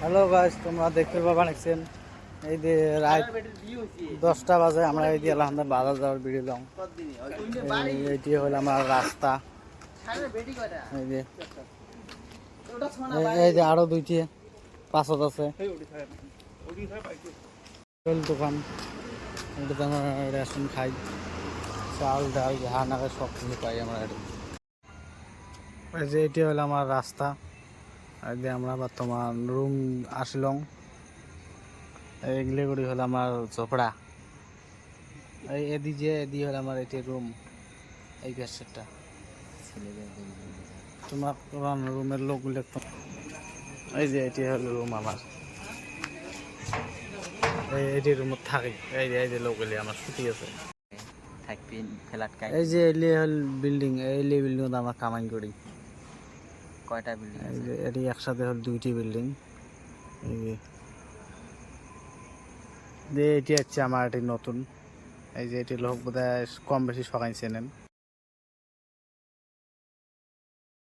Hello guys, তোমরা দেখতে পাবা নাকছেন এই যে রাত 10টা বাজে। আমরা এই যে আলহামদুলিল্লাহ বাজার যাওয়ার ভিডিও লং। এইটি হলো আমার রাস্তা। এই যে এই যে আরো দুইটি পাঁচত আছে দোকান। এটাতে আমরা রেশন খাই, চাল ডাল যাহা নাগে সব কিছু পাই আমরা। এই যে এটি হলো আমার রাস্তা। এই যে আমরা বর্তমান রুম আসলং। এইগুলি করি হলো আমার ঝোপড়া। এই এদি হলো আমার এটি রুম। এই গ্যাসটা তোমার রুমের লোকগুলো এই যে এটি হলো রুম আমার। এই রুমত থাকি। এই যে লোকগুলি আমার ছুটি আছে। এই যে এলি হল বিল্ডিং, এই বিল্ডিং আমরা কামাই করি। কয়টা বিল্ডিং এই আছে? যে এটি একসাথে হল দুইটি বিল্ডিং। এই যে এটি হচ্ছে আমার এটি নতুন। এই যে এটি লোক বোধহয় কম বেশি সবাই চেনেন।